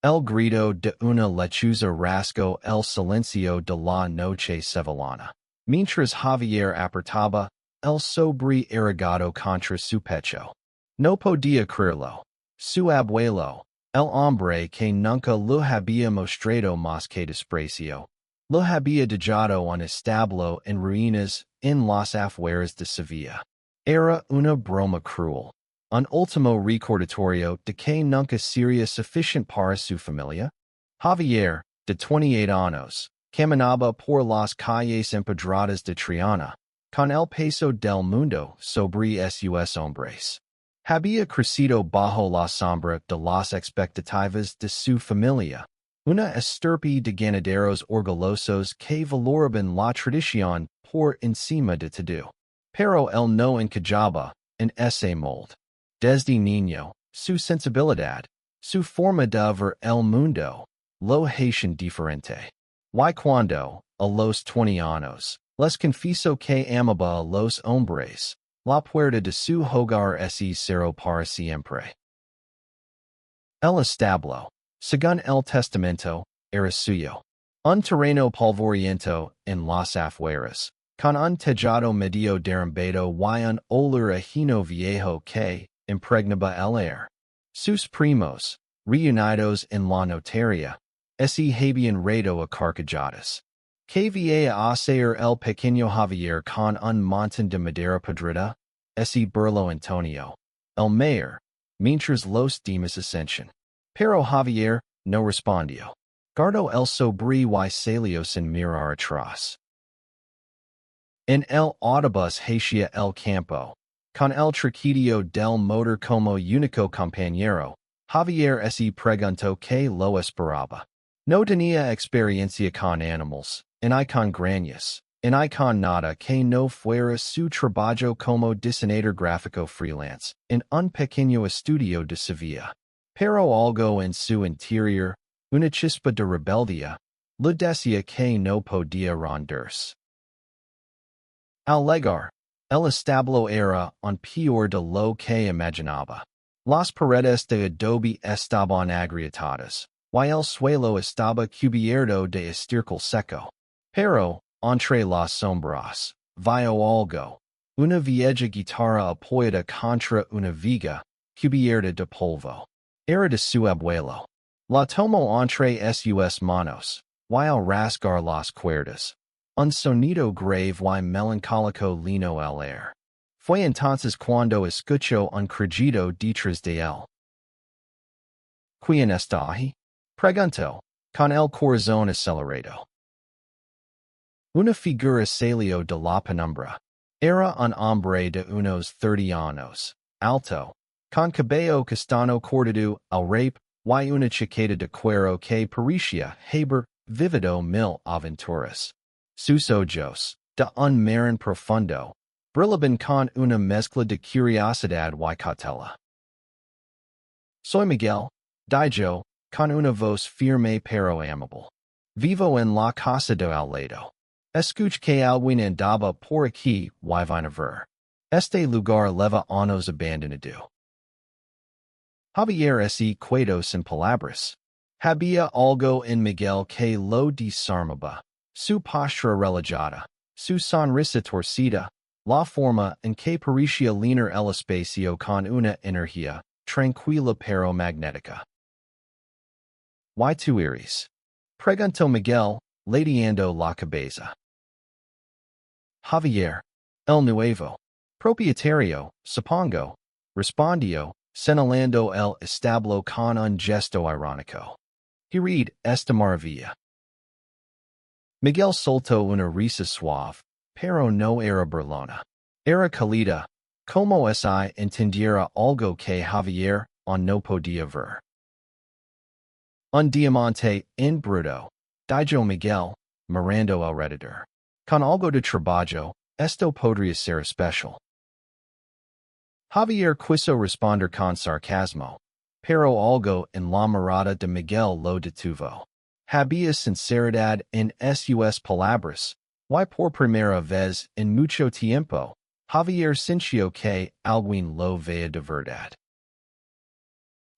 El grito de una lechuza rasgo el silencio de la noche sevillana. Mientras Javier apretaba el sobre arrogado contra su pecho. No podía creerlo. Su abuelo, el hombre que nunca lo había mostrado más que desprecio, lo había dejado un establo en ruinas en las afueras de Sevilla. Era una broma cruel. Un último recordatorio de que nunca sería suficiente para su familia. Javier, de 28 años, caminaba por las calles empedradas de Triana, con el peso del mundo sobre sus hombres. Había crecido bajo la sombra de las expectativas de su familia, una estirpe de ganaderos orgullosos que valoraban la tradición por encima de todo. Pero él no encajaba en ese molde. Desde niño, su sensibilidad, su forma de ver el mundo, lo hacían diferente. Y cuando, a los 20 años, les confieso que amaba a los hombres, la puerta de su hogar se cerró para siempre. El establo, según el testamento, era suyo. Un terreno polvoriento en las afueras, con un tejado medio derrumbado y un olor ajeno viejo que impregnaba el aire. Sus primos, reunidos en la notaria, se habían redo a carcajadas. Que veía hacer el pequeño Javier con un montón de madera podrida, ese burlo Antonio, el mayor, mientras los demás ascension. Pero Javier no respondió. Guardó el sobre y salió sin mirar atrás. En el autobús hacia el campo, con el traqueteo del motor como único compañero, Javier se preguntó que lo esperaba. No tenía experiencia con animales, ni con grañas, ni con nada que no fuera su trabajo como diseñador gráfico freelance en un pequeño estudio de Sevilla. Pero algo en su interior, una chispa de rebeldía, le decía que no podía rendirse. Al llegar, el establo era un peor de lo que imaginaba. Las paredes de adobe estaban agrietadas, y el suelo estaba cubierto de estiércol seco. Pero, entre las sombras, vio algo, una vieja guitarra apoyada contra una viga, cubierta de polvo. Era de su abuelo. La tomó entre sus manos, y al rasgar las cuerdas, un sonido grave y melancólico llenó el aire. Fue entonces cuando escuchó un crujido detrás de él. ¿Quién está ahí? Preguntó, con el corazón acelerado. Una figura salió de la penumbra. Era un hombre de unos 30 años, alto, con cabello castaño cortado al rape, y una chaqueta de cuero que parecía haber vivido 1000 aventuras. Sus ojos, de un marrón profundo, brillaban con una mezcla de curiosidad y cautela. Soy Miguel, dijo, con una voz firme pero amable. Vivo en la casa de al lado. Escuch que alguien andaba por aquí y vine a ver. Este lugar leva años abandonado. Javier se quedó sin palabras. Había algo en Miguel que lo desarmaba. Su postura relajada, su sonrisa torcida, la forma en que parecía llenar el espacio con una energía, tranquila pero magnética. ¿Y tú eres? Preguntó Miguel, ladeando la cabeza. Javier, el nuevo propietario, supongo, respondió, señalando el establo con un gesto irónico. Hered esta maravilla. Miguel soltó una risa suave, pero no era burlona. Era cálida, como si entendiera algo que Javier no podía ver. Un diamante en bruto, dijo Miguel, mirando alrededor. Con algo de trabajo, esto podría ser especial. Javier quiso responder con sarcasmo, pero algo en la mirada de Miguel lo detuvo. Había sinceridad en sus palabras, y por primera vez en mucho tiempo, Javier sintió que alguien lo veía de verdad.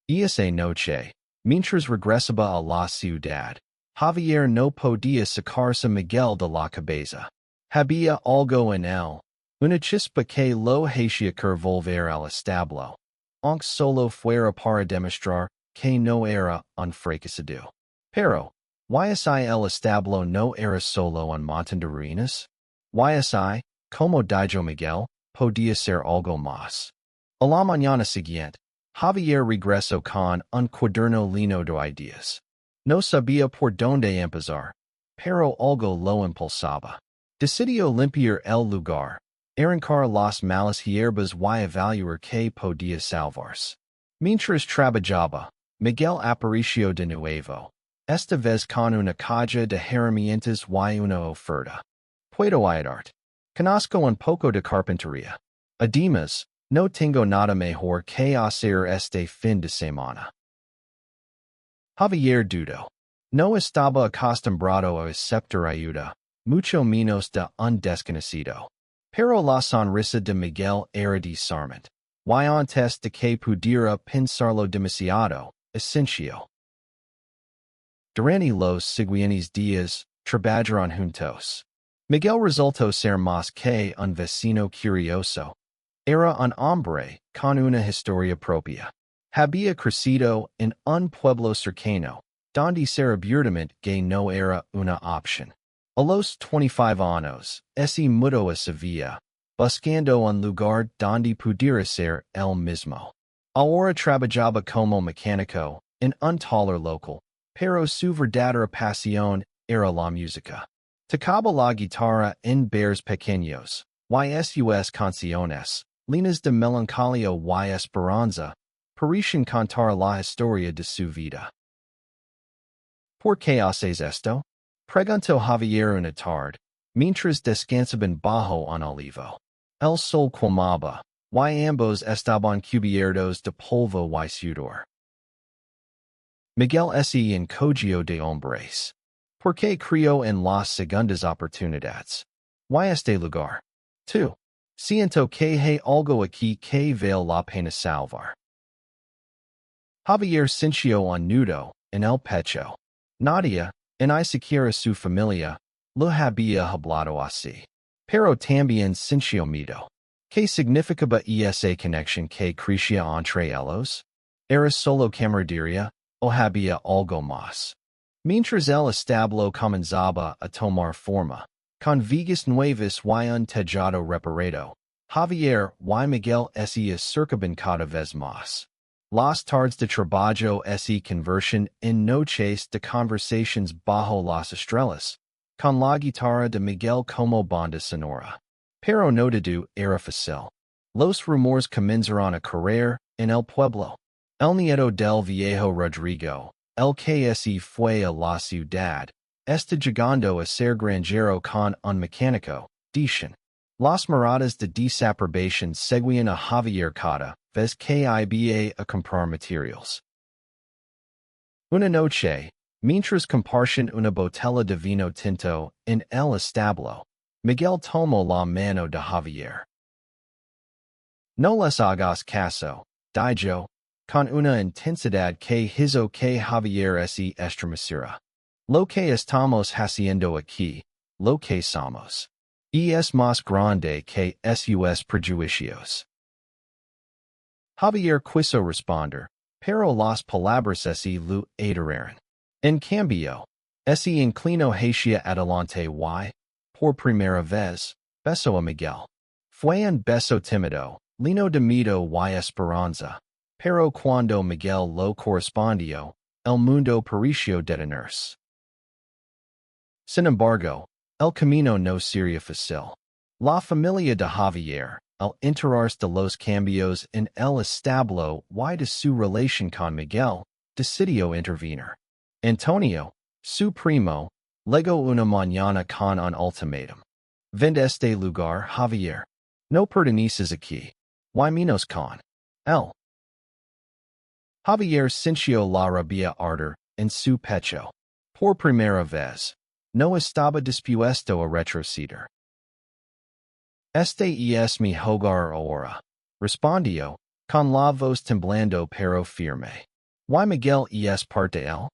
Esa noche, mientras regresaba a la ciudad, Javier no podía sacarse Miguel de la cabeza. Había algo en él, una chispa que lo hacía querer volver al establo, aunque solo fuera para demostrar que no era un fracasado. Pero, ¿y el establo no era solo un montón de ruinas? ¿Y, como dijo Miguel, podía ser algo más? A la mañana siguiente, Javier regresó con un cuaderno lleno de ideas. No sabía por dónde empezar, pero algo lo impulsaba. Decidió limpiar el lugar, arrancar las malas hierbas y evaluar qué podía salvarse. Mientras trabajaba, Miguel apareció de nuevo, esta vez con una caja de herramientas y una oferta. Puedo ayudarte. Conozco un poco de carpintería. Además, no tengo nada mejor que hacer este fin de semana. Javier dudó. No estaba acostumbrado a aceptar ayuda, mucho menos de un desconocido. Pero la sonrisa de Miguel era disarmante. Y antes de que pudiera pensarlo demasiado, esencio. Durante los siguientes días, trabajaron juntos. Miguel resultó ser más que un vecino curioso. Era un hombre con una historia propia. Había crecido en un pueblo cercano, donde ser abiertamente gay no era una opción. A los 25 años, se mudó a Sevilla, buscando un lugar donde pudiera ser él mismo. Ahora trabajaba como mecánico en un taller local, pero su verdadera pasión era la música. Tocaba la guitarra en bares pequeños, y sus canciones, llenas de melancolía y esperanza, parecían contar la historia de su vida. ¿Por qué haces esto? Preguntó Javier una tarde, mientras descansaban bajo un olivo. El sol quemaba, y ambos estaban cubiertos de polvo y sudor. Miguel se encogió de hombres. ¿Por qué crió en las segundas oportunidades? ¿Y este lugar? Tú. Siento que hay algo aquí que vale la pena salvar. Javier sintió un nudo en el pecho. Nadia, ni siquiera su familia, lo había hablado así. Pero también sintió miedo. ¿Qué significaba esa conexión que crecía entre ellos? ¿Era solo camaradería, o había algo más? Mientras el establo comenzaba a tomar forma, con vigas nuevas y un tejado reparado, Javier y Miguel se acercaban cada vez más. Las tardes de trabajo se convertían en noches de conversations bajo las estrellas, con la guitarra de Miguel como banda sonora. Pero no todo era fácil. Los rumores comenzaron a correr en el pueblo. El nieto del viejo Rodrigo, el que se fue a la ciudad, está llegando a ser granjero con un mecánico, dicen. Las miradas de desaprobación seguían a Javier cada vez que iba a comprar materials. Una noche, mientras compartían una botella de vino tinto en el establo, Miguel tomó la mano de Javier. No les hagas caso, dijo, con una intensidad que hizo que Javier se estremeciera. Lo que estamos haciendo aquí, lo que somos, es más grande que sus prejuicios. Javier quiso responder, pero las palabras se lo aterraron. En cambio, se inclinó hacia adelante y, por primera vez, besó a Miguel. Fue un beso tímido, lleno de miedo y esperanza, pero cuando Miguel lo correspondió, el mundo pareció detenerse. Sin embargo, el camino no sería fácil. La familia de Javier, al enterarse de los cambios en el establo y de su relación con Miguel, decidió intervenir. Antonio, su primo, llegó una mañana con un ultimátum. Vende este lugar, Javier. No perteneces aquí. Y menos con él. Javier sintió la rabia arder en su pecho. Por primera vez, no estaba dispuesto a retroceder. Este es mi hogar ahora, respondió, con la voz temblando pero firme. Y Miguel es parte él?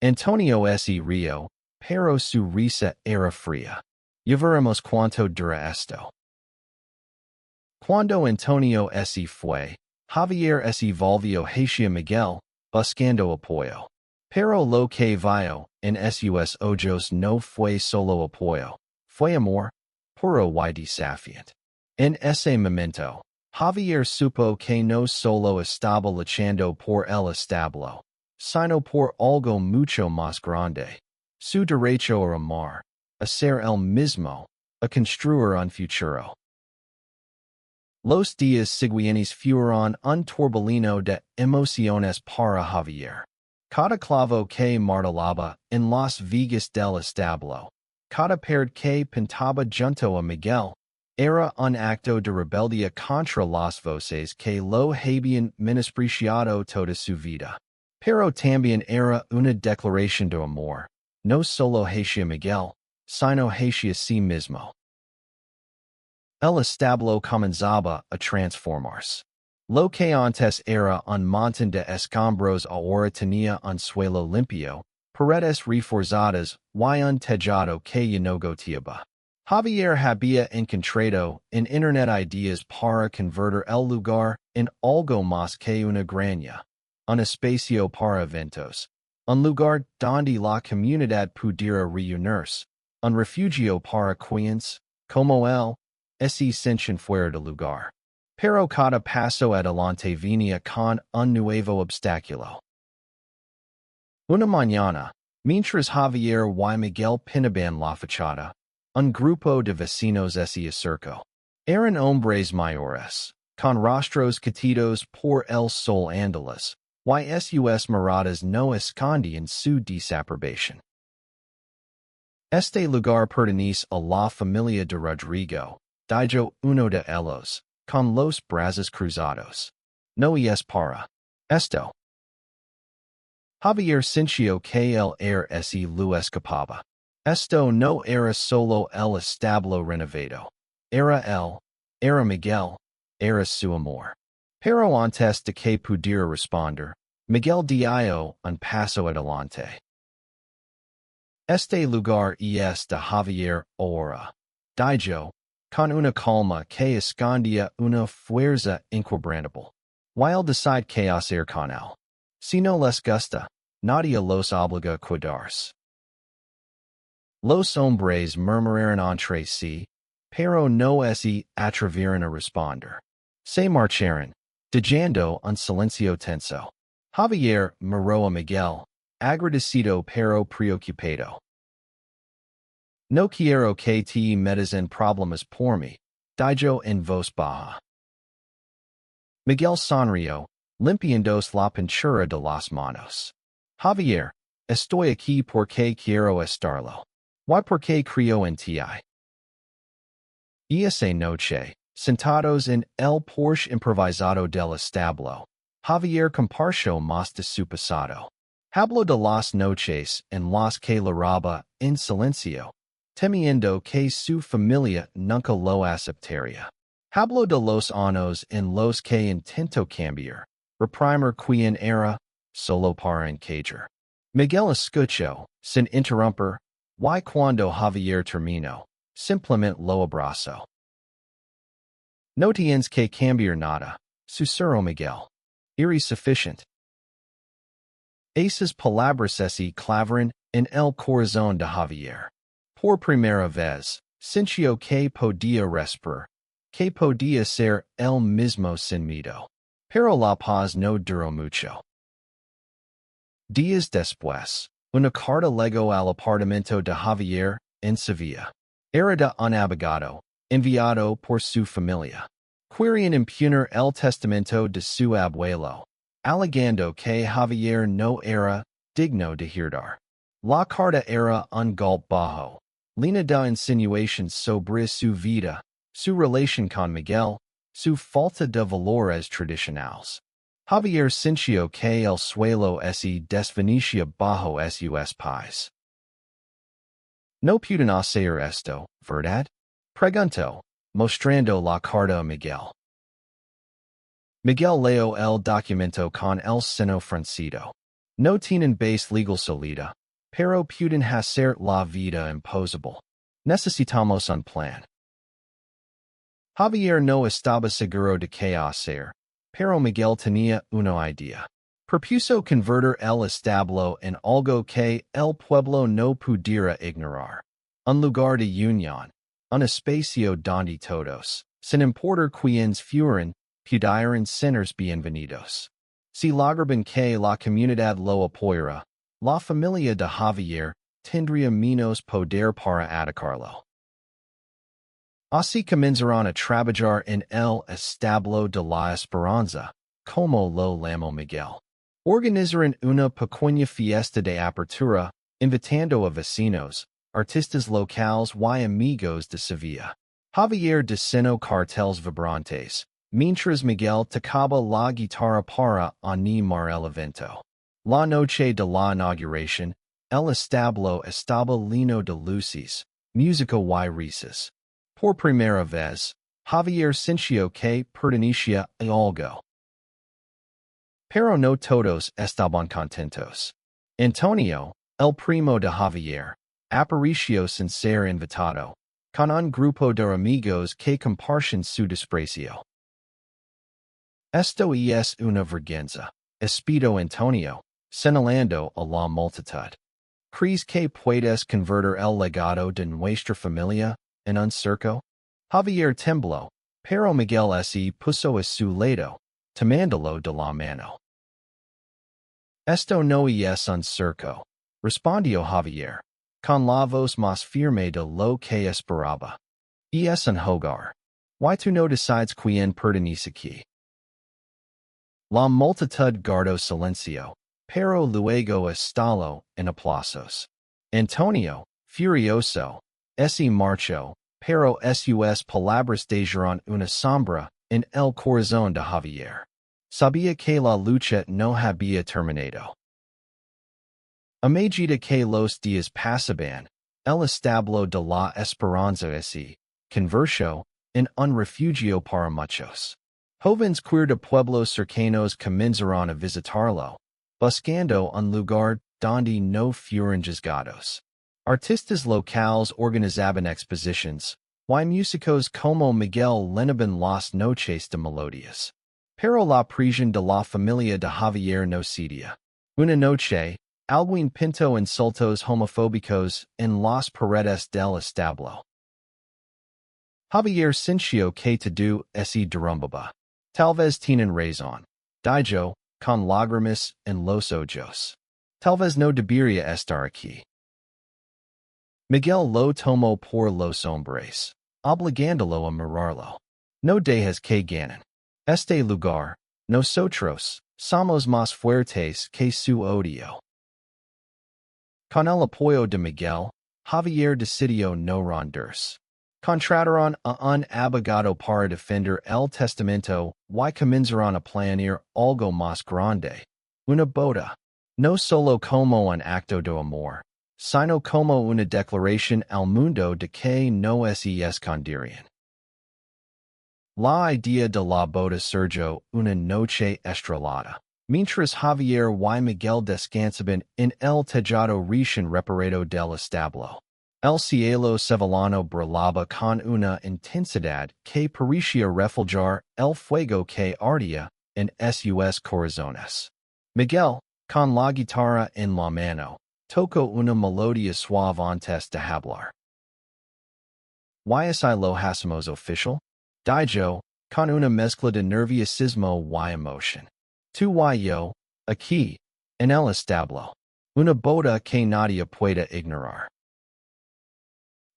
Antonio se río, pero su risa era fría. Ya veremos cuánto dura esto. Cuando Antonio se fue, Javier se volvió hacia Miguel, buscando apoyo. Pero lo que vio en sus ojos no fue solo apoyo, fue amor, puro y desafiante. En ese momento, Javier supo que no solo estaba luchando por el establo, sino por algo mucho más grande. Su derecho a amar, a ser el mismo, a construir un futuro. Los días siguientes fueron un torbellino de emociones para Javier. Cada clavo que martillaba en las vigas del establo, cada pared que pintaba junto a Miguel, era un acto de rebeldía contra las voces que lo habían menospreciado toda su vida. Pero también era una declaración de amor, no solo hacia Miguel, sino hacia sí mismo. El establo comenzaba a transformarse. Lo que antes era un montón de escombros ahora tenía un suelo limpio, paredes reforzadas y un tejado que ya no goteaba. Javier había encontrado en Internet ideas para convertir el lugar en algo más que una granja, un espacio para eventos, un lugar donde la comunidad pudiera reunirse, un refugio para quienes, como él, se sentían fuera de lugar. Pero cada paso adelante venía con un nuevo obstáculo. Una mañana, mientras Javier y Miguel pintaban la fachada, un grupo de vecinos se acercó. Eran hombres mayores, con rostros catidos por el sol andalas, y sus miradas no escondían su desaprobación. Este lugar pertenece a la familia de Rodrigo, dijo uno de ellos, con los brazos cruzados. No es para esto. Javier sintió que el air se lo escapaba. Esto no era solo el establo renovado. Era él, era Miguel, era su amor. Pero antes de que pudiera responder, Miguel dio un paso adelante. Este lugar es de Javier ahora, dijo, con una calma que escondía una fuerza inquebrantable. While decide que hacer con él. Si no les gusta, nadie los obliga a quedarse. Los hombres murmuraron entre sí, pero no se atrevieron a responder. Se marcharon, dejando un silencio tenso. Javier miró a Miguel, agradecido pero preocupado. No quiero que te metas en problemas por mí, dijo en voz baja. Miguel sonrió, limpiándose la pintura de las manos. Javier, estoy aquí porque quiero estarlo. ¿Y por qué creo en ti? Esa noche, sentados en el porche improvisado del establo, Javier compartió más de su pasado. Habló de las noches en las que lloraba en silencio, temiendo que su familia nunca lo aceptaría. Habló de los años en los que intentó cambiar, reprimir quien era, solo para encajar. Miguel escuchó, sin interrumpir, y cuando Javier terminó, simplemente lo abrazó. No tienes que cambiar nada, susurró Miguel. Eres suficiente. Esas palabras se clavaron en el corazón de Javier. Por primera vez, sintió que podía respirar, que podía ser él mismo sin miedo. Pero la paz no duró mucho. Días después, una carta llegó al apartamento de Javier, en Sevilla. Era de un abogado, enviado por su familia. Querían impugnar el testamento de su abuelo, alegando que Javier no era digno de heredar. La carta era un golpe bajo, llena de insinuaciones sobre su vida, su relación con Miguel, su falta de valores tradicionales. Javier sintió que el suelo se desvanecía bajo sus pies. No pueden hacer esto, ¿verdad? Preguntó, mostrando la carta a Miguel. Miguel leo el documento con el seno fruncido. No tienen base legal solida, pero pueden hacer la vida imposible. Necesitamos un plan. Javier no estaba seguro de qué hacer, pero Miguel tenía una idea. Propuso convertir el establo en algo que el pueblo no pudiera ignorar. Un lugar de unión, un espacio donde todos, sin importar quiénes fueran, pudieran ser bienvenidos. Si lograban que la comunidad lo apoyara, la familia de Javier tendría menos poder para atacarlo. Así comenzaron a trabajar en el Establo de la Esperanza, como lo llamó Miguel. Organizaron una pequeña fiesta de apertura, invitando a vecinos, artistas locales y amigos de Sevilla. Javier diseñó carteles vibrantes, mientras Miguel tocaba la guitarra para animar el evento. La noche de la inauguración, el establo estaba lleno de luces, música y risas. Por primera vez, Javier sintió que pertenecía a algo. Pero no todos estaban contentos. Antonio, el primo de Javier, apareció sin ser invitado, con un grupo de amigos que comparten su desprecio. Esto es una vergüenza, espidó Antonio, señalando a la multitud. ¿Crees que puedes convertir el legado de nuestra familia en un circo? Javier tembló, pero Miguel se puso a su lado, tomándolo de la mano. Esto no es un circo, respondió Javier, con la voz más firme de lo que esperaba. Es un hogar. Why tú no decides quién pertenece aquí? La multitud guardó silencio, pero luego estalló en aplausos. Antonio, furioso, se marchó, pero sus palabras dejaron una sombra en el corazón de Javier. Sabía que la lucha no había terminado. A medida que los días pasaban, el establo de la Esperanza se convirtió en un refugio para muchos. Jóvenes queer de pueblos cercanos comenzaron a visitarlo, buscando un lugar donde no fueran juzgados. Artistas locales organizaban exposiciones, y músicos como Miguel llenaban las noches de melodías. Pero la prisión de la familia de Javier no cedía. Una noche, alguien pintó insultos homofóbicos en las paredes del establo. Javier sintió que todo se derrumbaba. Tal vez tienen razón, dijo, con lágrimas en los ojos. Tal vez no debería estar aquí. Miguel lo tomó por los hombres, obligándolo a mirarlo. No dejes que ganen. Este lugar, nosotros, somos más fuertes que su odio. Con el apoyo de Miguel, Javier decidió no rendirse. Contrataron a un abogado para defender el testamento y comenzaron a planear algo más grande. Una boda. No solo como un acto de amor, sino como una declaración al mundo de que no se esconderían. La idea de la boda surgió una noche estrellada, mientras Javier y Miguel descansaban en el tejado recién reparado del establo. El cielo sevillano brillaba con una intensidad que parecía reflejar el fuego que ardía en sus corazones. Miguel, con la guitarra en la mano, tocó una melodía suave antes de hablar. ¿Y si lo hacemos oficial? Dijo, con una mezcla de nerviosismo y emoción. Tú y yo, aquí, en el establo. Una boda que nadie pueda ignorar.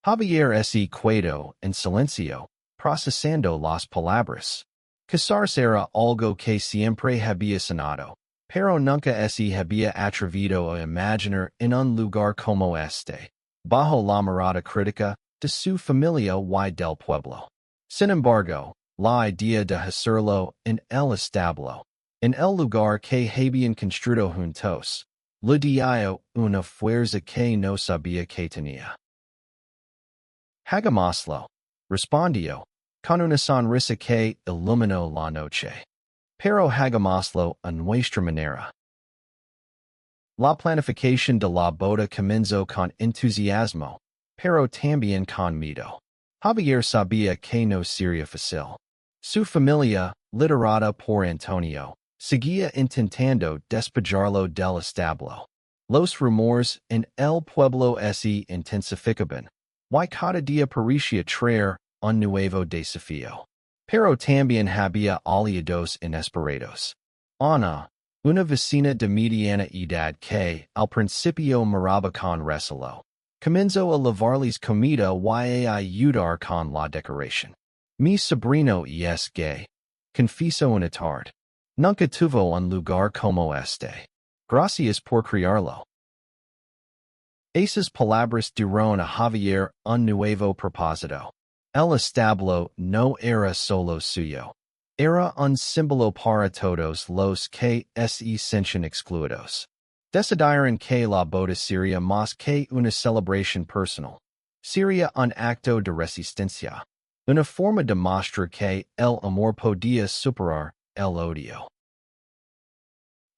Javier se quedó en silencio, procesando las palabras. Casarse era algo que siempre había sonado, pero nunca se había atrevido a imaginar en un lugar como este, bajo la mirada crítica de su familia y del pueblo. Sin embargo, la idea de hacerlo en el establo, en el lugar que habían construido juntos, le dio una fuerza que no sabía que tenía. Hagámoslo, respondió, con una sonrisa que iluminó la noche. pero hagámoslo a nuestra manera. La planificación de la boda comenzó con entusiasmo, pero también con miedo. Javier sabía que no sería fácil. Su familia, liderada por Antonio, seguía intentando despejarlo del establo. Los rumores en el pueblo se intensificaban, y cada día parecía traer un nuevo desafío. Pero también había aliados inesperados. Ana, una vecina de mediana edad que, al principio miraba con recelo, comenzó a lavarles comida y a ayudar con la decoración. Mi sobrino es gay. Confieso una tarde. Nunca tuvo un lugar como este. Gracias por criarlo. Esas palabras dieron a Javier un nuevo propósito. El establo no era solo suyo. Era un símbolo para todos los que se sienten excluidos. Decidieron que la boda sería más que una celebración personal. Sería un acto de resistencia. Una forma de mostrar que el amor podía superar el odio.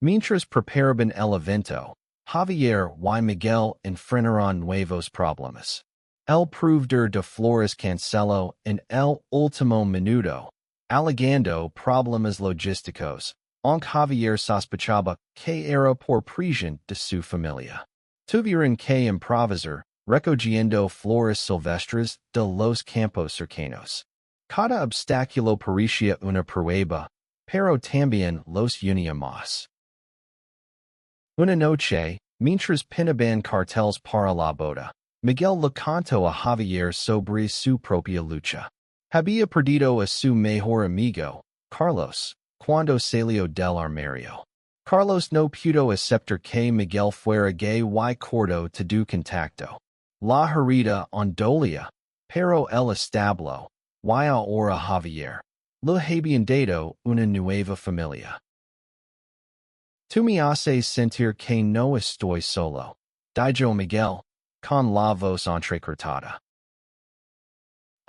Mientras preparaban el evento, Javier y Miguel enfrentaron nuevos problemas. El proveedor de flores canceló en el último minuto, alegando problemas logísticos, aunque Javier sospechaba que era por presión de su familia. Tuvieron que improvisar, recogiendo flores silvestres de los campos cercanos. Cada obstáculo parecía una prueba, pero también los unía más. Una noche, mientras pinaban carteles para la boda, Miguel le contó a Javier sobre su propia lucha. Había perdido a su mejor amigo, Carlos, cuando salió del armario. Carlos no pudo aceptar que Miguel fuera gay y cortó todo contacto. La herida dolía, pero el establo, y ahora Javier, le habían dado una nueva familia. Tú me haces sentir que no estoy solo, dijo Miguel, con la voz entrecortada.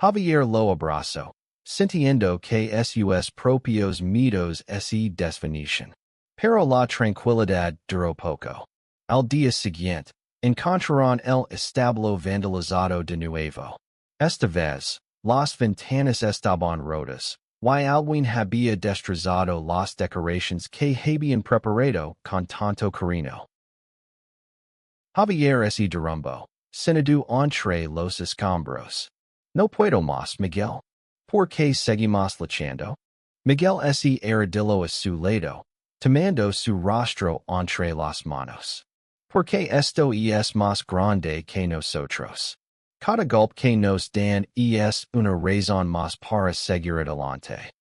Javier lo abrazó, sintiendo que sus propios miedos se desvanecían. Pero la tranquilidad duró poco. Al día siguiente, encontraron el establo vandalizado de nuevo. Esta vez, las ventanas estaban rotas, y alguien había destrozado las decoraciones que habían preparado con tanto cariño. Javier se derrumbó, sentado entre los escombros. No puedo más, Miguel. ¿Por qué seguimos luchando? Miguel se arrodilló a su lado, tomando su rostro entre las manos. ¿Por qué esto es más grande que nosotros? Cada golpe que nos dan es una razón más para seguir adelante.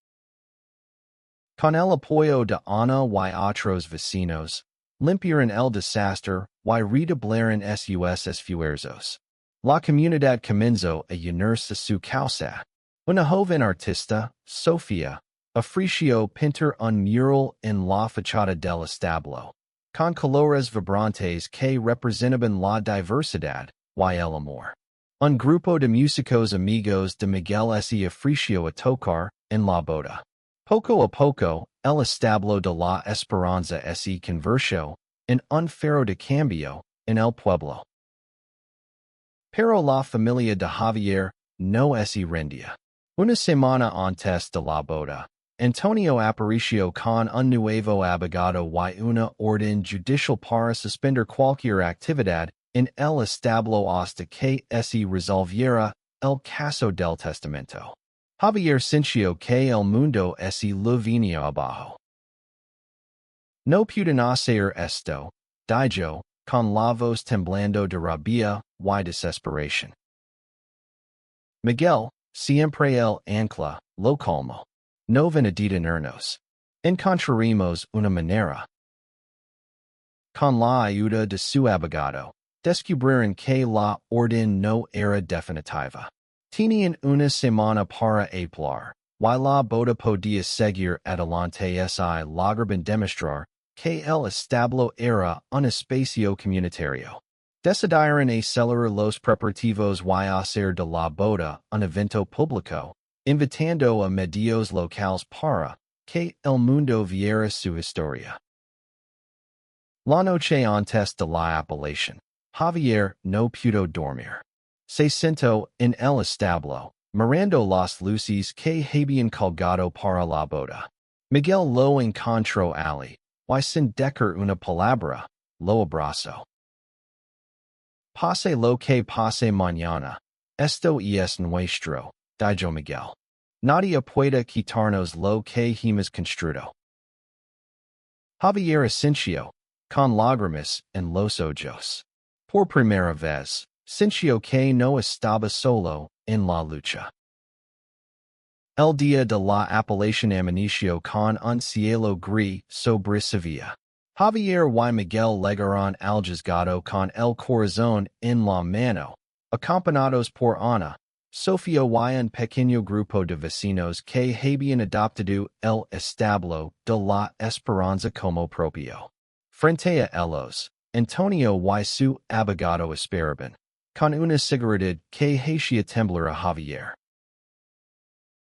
Con el apoyo de Ana y otros vecinos, limpiaron el desastre y redoblaron sus esfuerzos. La comunidad comenzó a llenarse su causa. Una joven artista, Sofía, ofreció pintar un mural en la fachada del establo, con colores vibrantes que representaban la diversidad y el amor. Un grupo de músicos amigos de Miguel se ofreció a tocar en la boda. Poco a poco, el establo de la esperanza se convirtió en un faro de cambio en el pueblo. Pero la familia de Javier no se rendía. Una semana antes de la boda, Antonio apareció con un nuevo abogado y una orden judicial para suspender cualquier actividad en el establo hasta que se resolviera el caso del testamento. Javier sintió que el mundo se le venía abajo. No pueden hacer esto, dijo, con la voz temblando de rabia y desesperación. Miguel, siempre el ancla, lo calmó. No van a detenernos. Encontraremos una manera. Con la ayuda de su abogado, descubrieron que la orden no era definitiva. Tenían una semana para apelar, y la boda podía seguir adelante si lograban demostrar que el establo era un espacio comunitario. Decidieron acelerar los preparativos y hacer de la boda un evento público, invitando a medios locales para que el mundo viera su historia. La noche antes de la apelación, Javier no pudo dormir. Se sentó en el establo, mirando las luces que habían colgado para la boda. Miguel lo encontró allí, y sin decir una palabra, lo abrazó. Pase lo que pase mañana, esto es nuestro, dijo Miguel. Nadie puede quitarnos lo que hemos construido. Javier asintió, con lágrimas en los ojos. Por primera vez, sintió que no estaba solo en la lucha. El día de la apelación amaneció con un cielo gris sobre Sevilla. Javier y Miguel llegaron al juzgado con el corazón en la mano, acompañados por Ana, Sofía y un pequeño grupo de vecinos que habían adoptado el Establo de la Esperanza como propio. Frente a ellos, Antonio y su abogado esperaban, con una seguridad que hacía temblar a Javier.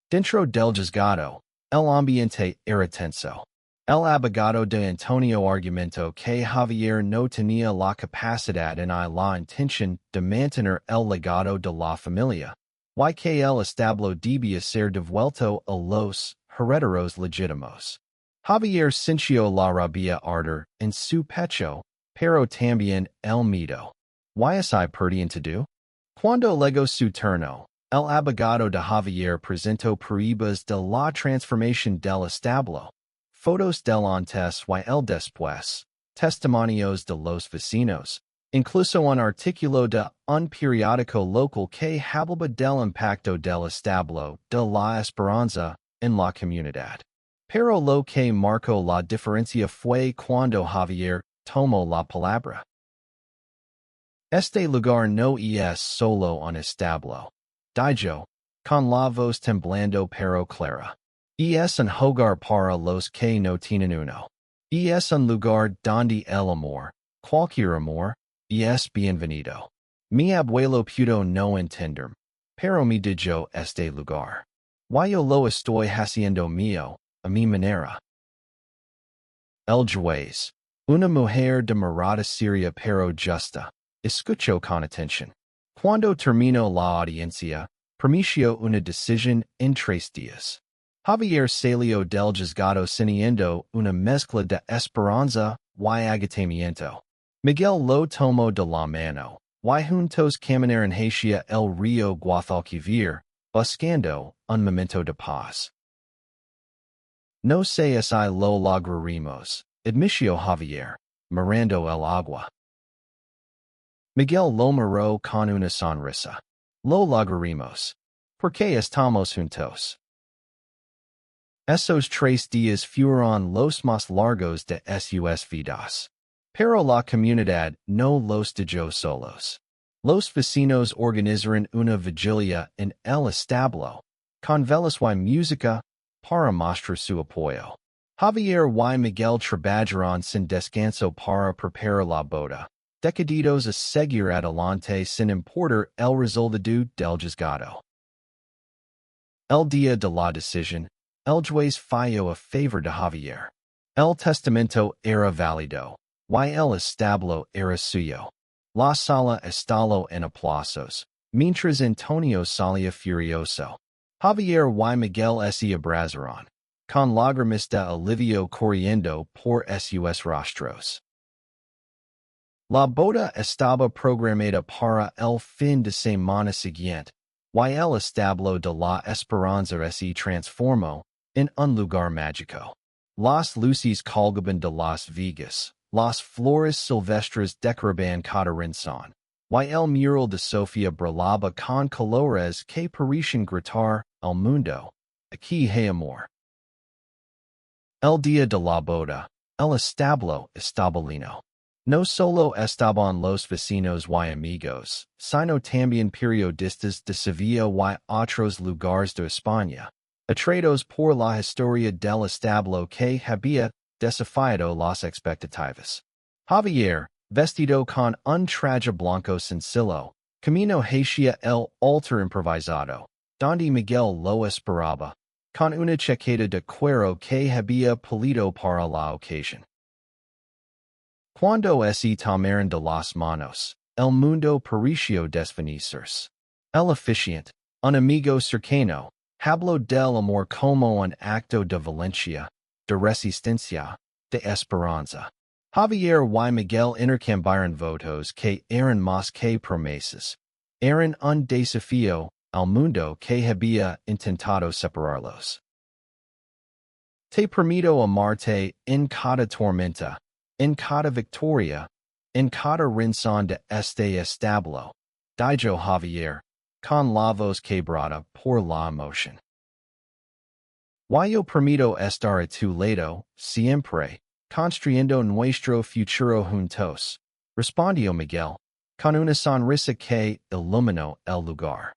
Dentro del juzgado, el ambiente era tenso. El abogado de Antonio argumentó que Javier no tenía la capacidad ni la intención de mantener el legado de la familia, y que el establo debía ser devuelto a los herederos legítimos. Javier sintió la rabia arder en su pecho, pero también el miedo. ¿Y así perdiendo? Cuando llegó su turno, el abogado de Javier presentó pruebas de la transformación del establo, fotos del antes y el después, testimonios de los vecinos, incluso un artículo de un periódico local que hablaba del impacto del establo de la Esperanza en la comunidad. Pero lo que marcó la diferencia fue cuando Javier tomó la palabra. Este lugar no es solo un establo, dijo, con la voz temblando pero clara. Es un hogar para los que no tienen uno. Es un lugar donde el amor, cualquier amor, es bienvenido. Mi abuelo pudo no entenderme, pero me dijo este lugar. Yo lo estoy haciendo mío, a mi manera. El juez, una mujer de mirada seria pero justa, escuchó con atención. Cuando terminó la audiencia, permitió una decisión en 3 días. Javier salió del juzgado teniendo una mezcla de esperanza y agotamiento. Miguel lo tomó de la mano, y juntos caminaron hacia el río Guadalquivir, buscando un momento de paz. No sé si lo lograremos, admitió Javier, mirando el agua. Miguel lo miró con una sonrisa. Lo lograremos. Porque estamos juntos. Esos 3 días fueron los más largos de sus vidas. Pero la comunidad no los dejó solos. Los vecinos organizaron una vigilia en el establo, con velas y música, para mostrar su apoyo. Javier y Miguel trabajaron sin descanso para preparar la boda, decididos a seguir adelante sin importar el resultado del juzgado. El día de la decisión, el juez falló a favor de Javier. El testamento era válido, y el establo era suyo. La sala estalló en aplausos, mientras Antonio salía furioso. Javier y Miguel se abrazaron, con lágrimas de alivio corriendo por sus rostros. La boda estaba programada para el fin de semana siguiente, y el establo de la Esperanza se transformó en un lugar mágico. Las luces colgaban de Las Vegas, las flores silvestres decoraban cada rincón, y el mural de Sofía brillaba con colores que parecían gritar al mundo, aquí hay amor. El día de la boda, el establo estaba lleno. No solo estaban los vecinos y amigos, sino también periodistas de Sevilla y otros lugares de España, atraídos por la historia del establo que había desafiado las expectativas. Javier, vestido con un traje blanco sencillo, caminó hacia el altar improvisado, donde Miguel lo esperaba, con una chaqueta de cuero que había pedido para la ocasión. Cuando se tomaron de las manos, el mundo pareció desvanecerse. El eficiente, un amigo cercano, habló del amor como un acto de valencia, de resistencia, de esperanza. Javier y Miguel intercambiaron votos que eran más que promesas. Eran un desafío al mundo que había intentado separarlos. Te permito amarte en cada tormenta, en cada victoria, en cada rincón de este establo, dijo Javier, con la voz quebrada por la emoción. Yo permito estar a tu lado, siempre, construyendo nuestro futuro juntos, respondió Miguel, con una sonrisa que iluminó el lugar.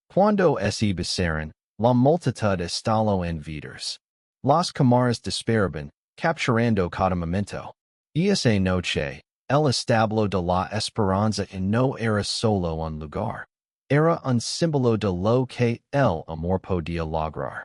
Cuando se besaron, la multitud estalló en vidas. Las cámaras disparaban, capturando cada momento. Y esa noche, el establo de la esperanza no era solo un lugar. Era un símbolo de lo que el amor podía lograr.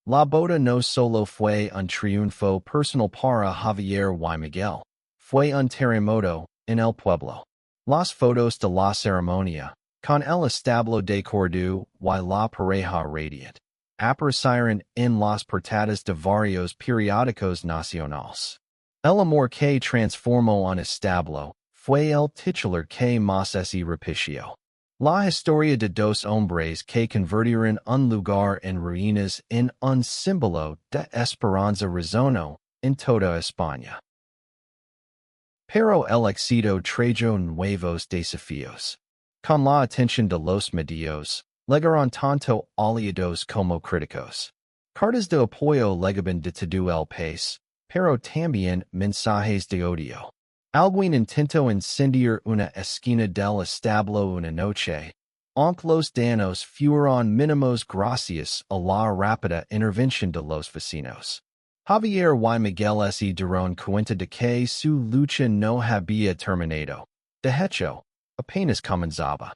La boda no solo fue un triunfo personal para Javier y Miguel, fue un terremoto en el pueblo. Las fotos de la ceremonia, con el establo decorado y la pareja radiant, aparecieron en las portadas de varios periódicos nacionales. El amor que transformó un establo fue el titular que más se repitió. La historia de dos hombres que convirtieron un lugar en ruinas en un símbolo de esperanza resonó en toda España. Pero el éxito trajo nuevos desafíos. Con la atención de los medios, llegaron tanto aliados como críticos. Cartas de apoyo llegaban de todo el país, pero también mensajes de odio. Alguien intentó incendiar una esquina del establo una noche, aunque los daños fueron mínimos gracias a la rápida intervención de los vecinos. Javier y Miguel se dieron cuenta de que su lucha no había terminado. De hecho, apenas comenzaba.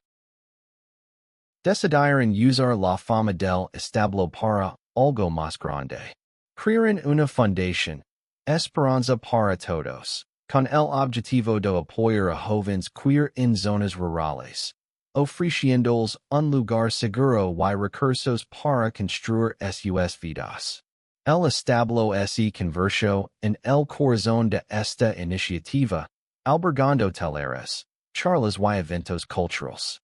Decidieron usar la fama del establo para algo más grande. Crearon una fundación, Esperanza para Todos, con el objetivo de apoyar a jóvenes queer en zonas rurales, ofreciéndoles un lugar seguro y recursos para construir sus vidas. El establo se convirtió en el corazón de esta iniciativa, albergando talleres, charlas y eventos culturales.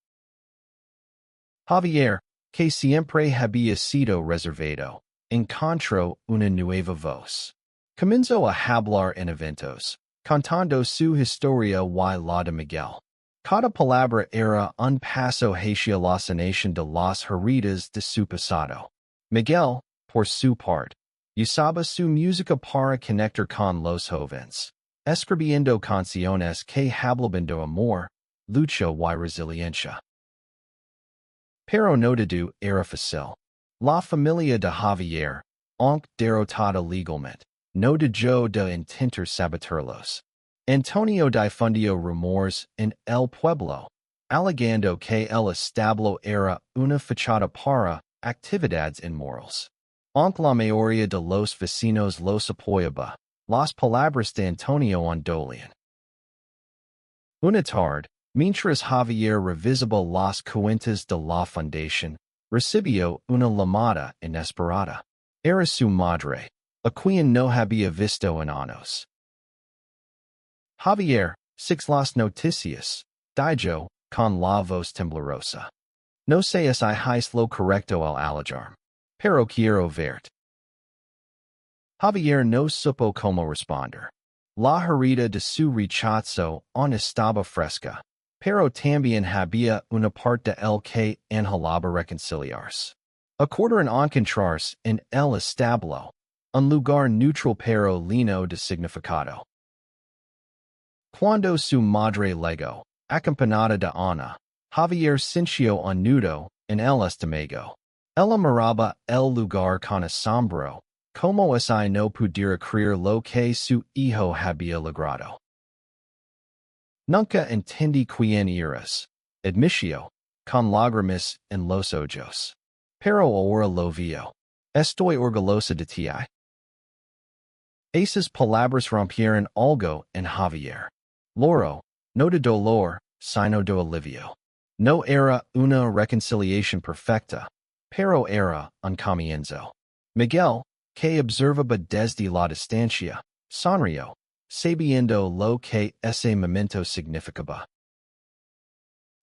Javier, que siempre había sido reservado, encontró una nueva voz. Comenzó a hablar en eventos, contando su historia y la de Miguel. Cada palabra era un paso hacia la sanación de las heridas de su pasado. Miguel, por su parte, usaba su música para conectar con los jóvenes, escribiendo canciones que hablaban de amor, lucha y resiliencia. Pero no todo era fácil. La familia de Javier, aunque derrotada legalmente, no dejó de intentar sabotearlos. Antonio difundió rumores en el pueblo, alegando que el establo era una fachada para actividades inmorales. Aunque la mayoría de los vecinos los apoyaba, las palabras de Antonio ondolían. Una tarde, mientras Javier revisaba las cuentas de la fundación, recibió una llamada inesperada. Era su madre, a quien no había visto en años. Javier, six las noticias, dijo, con la voz temblorosa. No sé si es lo correcto al alargarme, pero quiero verte. Javier no supo cómo responder. La herida de su rechazo aún estaba fresca, pero también había una parte de él que anhelaba reconciliarse. Acordaron encontrarse en el establo, un lugar neutral pero lleno de significado. Cuando su madre llegó, acompañada de Ana, Javier sintió un nudo en el estómago. Ella miraba el lugar con asombro, como si no pudiera creer lo que su hijo había logrado. Nunca entendí quién eras, admitió, con lágrimas en los ojos. Pero ahora lo veo. Estoy orgullosa de ti. Esas palabras rompieron algo en Javier. Loro, no de dolor, sino de alivio. No era una reconciliación perfecta, pero era un comienzo. Miguel, que observaba desde la distancia, sonrió, sabiendo lo que ese momento significaba.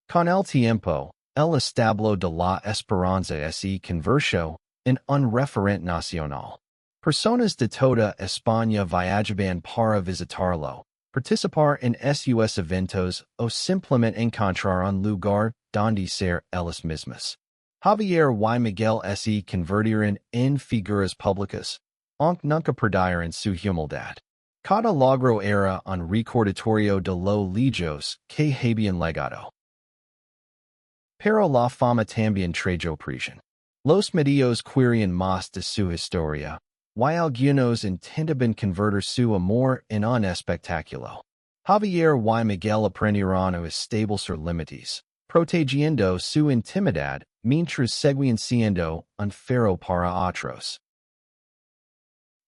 Con el tiempo, el Establo de la Esperanza se convirtió en un referente nacional. Personas de toda España viajaban para visitarlo, participar en sus eventos o simplemente encontrar un lugar donde ser ellos mismos. Javier y Miguel se convirtieron en figuras públicas, aunque nunca perdieron su humildad. Cada logro era un recordatorio de lo lejos que habían legado. Pero la fama también trajo presión. Los medios querían más de su historia, y algunos intentaban convertir su amor en un espectáculo. Javier y Miguel aprendieron a establecer límites, protegiendo su intimidad mientras seguían siendo un faro para otros.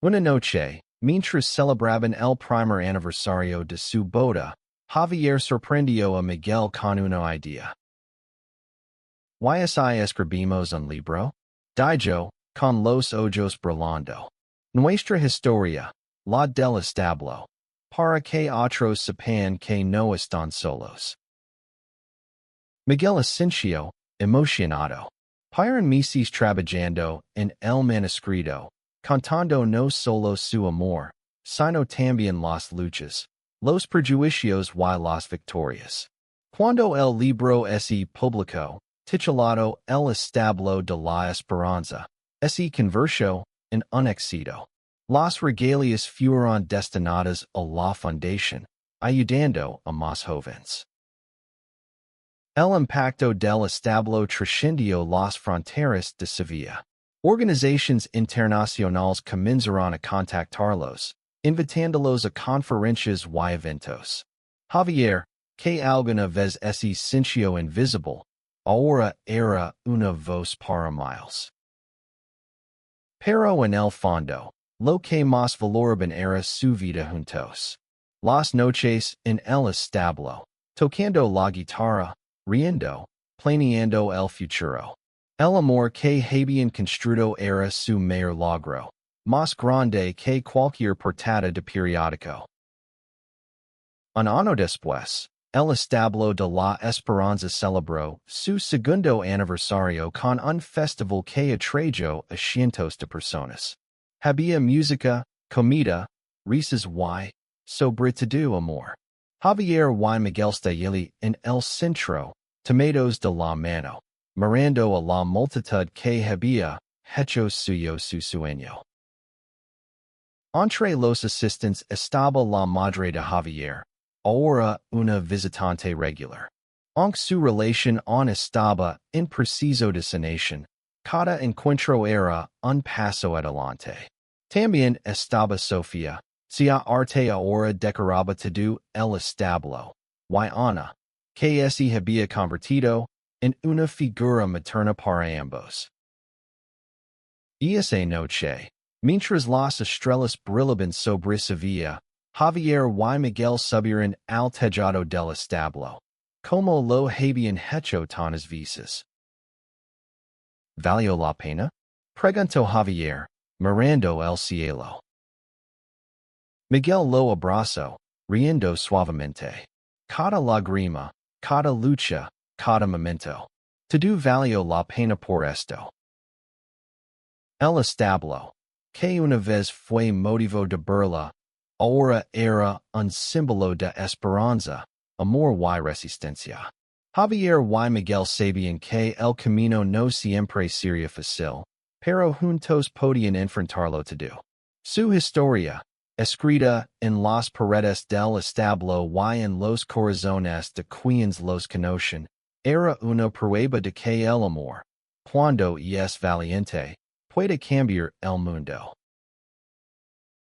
Una noche, mientras celebraban el primer aniversario de su boda, Javier sorprendió a Miguel con una idea. ¿Y si escribimos un libro? Dijo, con los ojos brillando. Nuestra historia, la del Establo, para que otros sepan que no están solos. Miguel asintió, emocionado. Piran meses trabajando en el manuscrito, contando no solo su amor, sino también las luchas, los prejuicios y las victorias. Cuando el libro se publicó, titulado El Establo de la Esperanza, se convirtió en un éxito. Las regalias fueron destinadas a la fundación, ayudando a más jóvenes. El impacto del Establo trascendió las fronteras de Sevilla. Organizaciones internacionales comenzaron a contactarlos, invitándolos a conferencias y eventos. Javier, que alguna vez se sintió invisible, ahora era una voz para miles. Pero en el fondo, lo que más valoraban era su vida juntos. Las noches en el Establo, tocando la guitarra, riendo, planeando el futuro. El amor que habían construido era su mayor logro, más grande que cualquier portada de periódico. Un año después, el Establo de la Esperanza celebró su segundo aniversario con un festival que atrajo a cientos de personas. Había música, comida, risas y, sobre todo amor. Javier y Miguel estaban en el centro, tomados de la mano, mirando a la multitud que había hecho suyo su sueño. Entre los asistentes estaba la madre de Javier, ahora una visitante regular. Aunque su relación aún estaba en proceso de sanación, cada encuentro era un paso adelante. También estaba Sofía, cuya arte ahora decoraba todo el Establo, y Ana, que se había convertido en una figura materna para ambos. Y esa noche, mientras las estrellas brillaban sobre Sevilla, Javier y Miguel subieron al tejado del Establo, como lo habían hecho tantas veces. ¿Valió la pena? Preguntó Javier, mirando el cielo. Miguel lo abrazó, riendo suavemente. Cada lágrima, cada lucha, cada momento. Todo valió la pena por esto. El Establo, que una vez fue motivo de burla, ahora era un símbolo de esperanza, amor y resistencia. Javier y Miguel sabían que el camino no siempre sería fácil, pero juntos podían enfrentarlo todo. Su historia, escrita en las paredes del Establo y en los corazones de quienes los conocen, era una prueba de que el amor, cuando es valiente, puede cambiar el mundo.